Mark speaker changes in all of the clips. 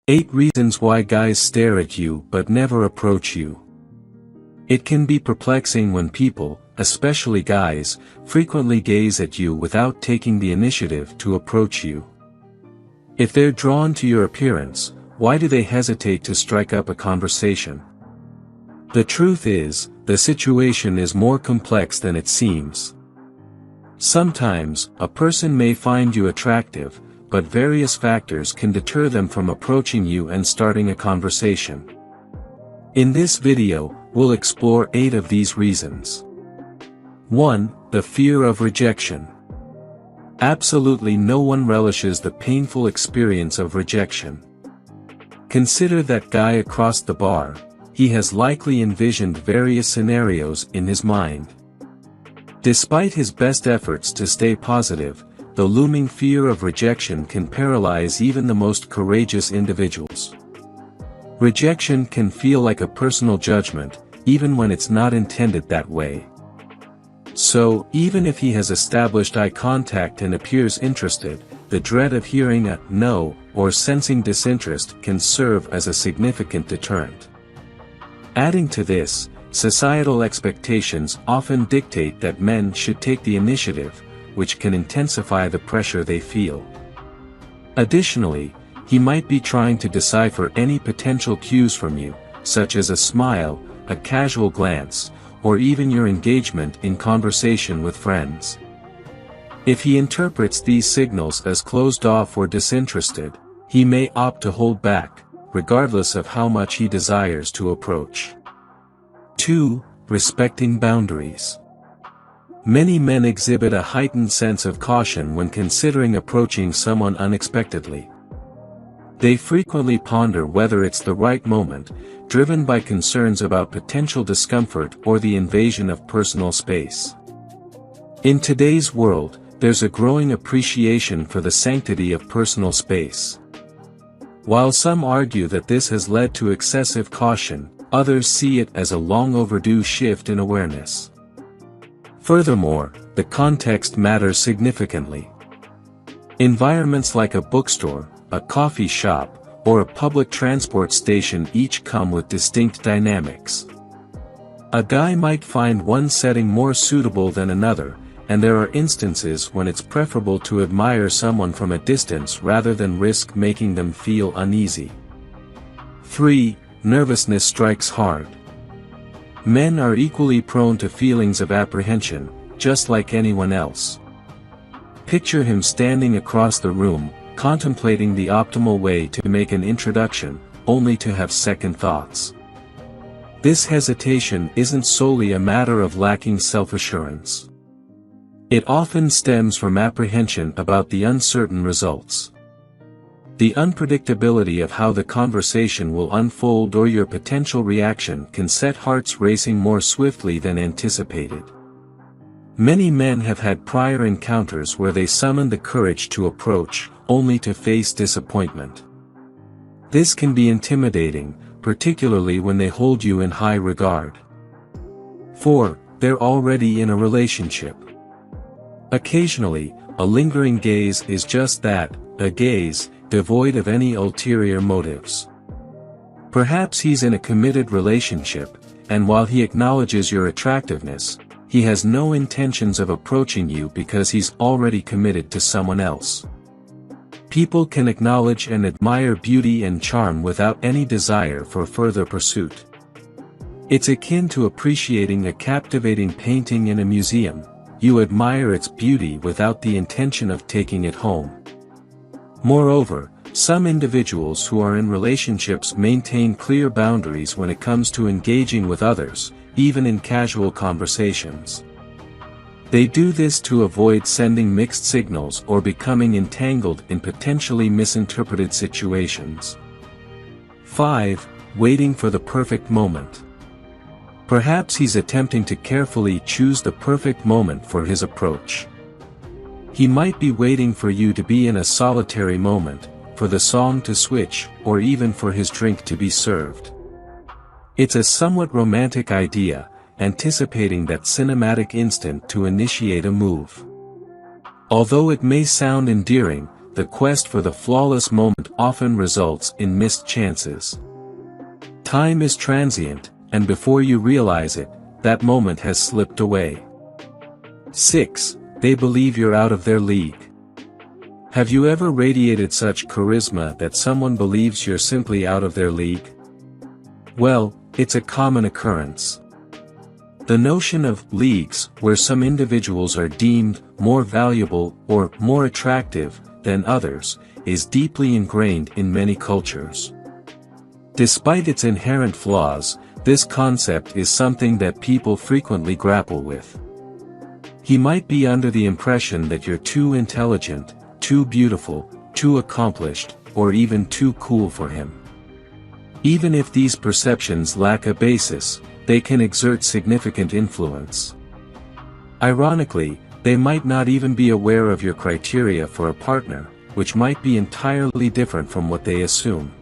Speaker 1: 8 reasons why guys stare at you but never approach you. It can be perplexing when people, especially guys, frequently gaze at you without taking the initiative to approach you. If they're drawn to your appearance, why do they hesitate to strike up a conversation? The truth is, the situation is more complex than it seems. Sometimes, a person may find you attractive, but various factors can deter them from approaching you and starting a conversation. In this video, we'll explore 8 of these reasons. 1. The fear of rejection. Absolutely no one relishes the painful experience of rejection. Consider that guy across the bar. He has likely envisioned various scenarios in his mind. Despite his best efforts to stay positive, the looming fear of rejection can paralyze even the most courageous individuals. Rejection can feel like a personal judgment, even when it's not intended that way. So, even if he has established eye contact and appears interested, the dread of hearing a no or sensing disinterest can serve as a significant deterrent. Adding to this, societal expectations often dictate that men should take the initiative, which can intensify the pressure they feel. Additionally, he might be trying to decipher any potential cues from you, such as a smile, a casual glance, or even your engagement in conversation with friends. If he interprets these signals as closed off or disinterested, he may opt to hold back, regardless of how much he desires to approach. 2. Respecting boundaries. Many men exhibit a heightened sense of caution when considering approaching someone unexpectedly. They frequently ponder whether it's the right moment, driven by concerns about potential discomfort or the invasion of personal space. In today's world, there's a growing appreciation for the sanctity of personal space. While some argue that this has led to excessive caution, others see it as a long overdue shift in awareness. Furthermore, the context matters significantly. Environments like a bookstore, a coffee shop, or a public transport station each come with distinct dynamics. A guy might find one setting more suitable than another, and there are instances when it's preferable to admire someone from a distance rather than risk making them feel uneasy. 3. Nervousness strikes hard. Men are equally prone to feelings of apprehension, just like anyone else. Picture him standing across the room, contemplating the optimal way to make an introduction, only to have second thoughts. This hesitation isn't solely a matter of lacking self-assurance. It often stems from apprehension about the uncertain results. The unpredictability of how the conversation will unfold or your potential reaction can set hearts racing more swiftly than anticipated. Many men have had prior encounters where they summoned the courage to approach, only to face disappointment. This can be intimidating, particularly when they hold you in high regard. 4. They're already in a relationship. Occasionally, a lingering gaze is just that, a gaze, devoid of any ulterior motives. Perhaps he's in a committed relationship, and while he acknowledges your attractiveness, he has no intentions of approaching you because he's already committed to someone else. People can acknowledge and admire beauty and charm without any desire for further pursuit. It's akin to appreciating a captivating painting in a museum. You admire its beauty without the intention of taking it home. Moreover, some individuals who are in relationships maintain clear boundaries when it comes to engaging with others, even in casual conversations. They do this to avoid sending mixed signals or becoming entangled in potentially misinterpreted situations. 5. Waiting for the perfect moment. Perhaps he's attempting to carefully choose the perfect moment for his approach. He might be waiting for you to be in a solitary moment, for the song to switch, or even for his drink to be served. It's a somewhat romantic idea, anticipating that cinematic instant to initiate a move. Although it may sound endearing, the quest for the flawless moment often results in missed chances. Time is transient, and before you realize it, that moment has slipped away. 6. They believe you're out of their league. Have you ever radiated such charisma that someone believes you're simply out of their league? Well, it's a common occurrence. The notion of leagues, where some individuals are deemed more valuable or more attractive than others, is deeply ingrained in many cultures. Despite its inherent flaws, this concept is something that people frequently grapple with. He might be under the impression that you're too intelligent, too beautiful, too accomplished, or even too cool for him. Even if these perceptions lack a basis, they can exert significant influence. Ironically, they might not even be aware of your criteria for a partner, which might be entirely different from what they assume.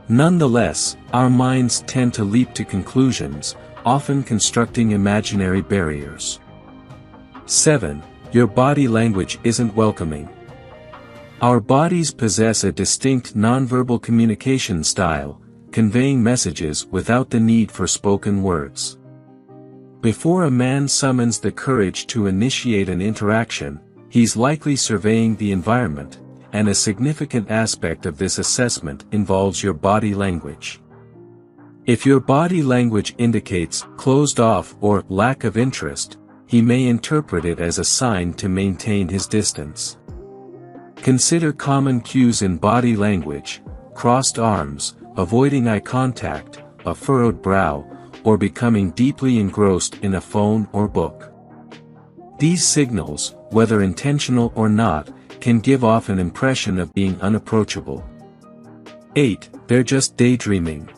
Speaker 1: Nonetheless, our minds tend to leap to conclusions, often constructing imaginary barriers. 7. Your body language isn't welcoming. Our bodies possess a distinct nonverbal communication style, conveying messages without the need for spoken words. Before a man summons the courage to initiate an interaction, he's likely surveying the environment, and a significant aspect of this assessment involves your body language. If your body language indicates closed off or lack of interest, he may interpret it as a sign to maintain his distance. Consider common cues in body language: crossed arms, avoiding eye contact, a furrowed brow, or becoming deeply engrossed in a phone or book. These signals, whether intentional or not, can give off an impression of being unapproachable. 8. They're just daydreaming.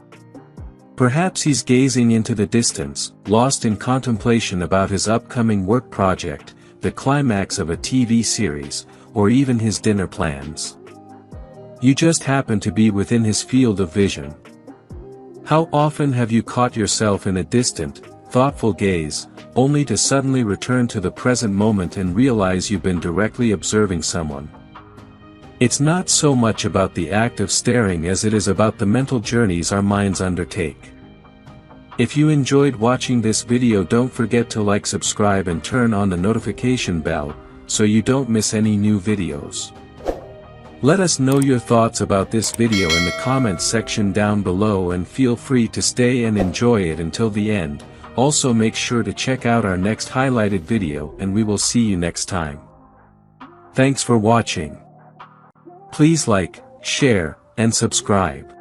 Speaker 1: Perhaps he's gazing into the distance, lost in contemplation about his upcoming work project, the climax of a TV series, or even his dinner plans. You just happen to be within his field of vision. How often have you caught yourself in a distant, thoughtful gaze, only to suddenly return to the present moment and realize you've been directly observing someone? It's not so much about the act of staring as it is about the mental journeys our minds undertake. If you enjoyed watching this video, don't forget to like, subscribe and turn on the notification bell, so you don't miss any new videos. Let us know your thoughts about this video in the comments section down below, and feel free to stay and enjoy it until the end. Also make sure to check out our next highlighted video, and we will see you next time. Thanks for watching. Please like, share, and subscribe.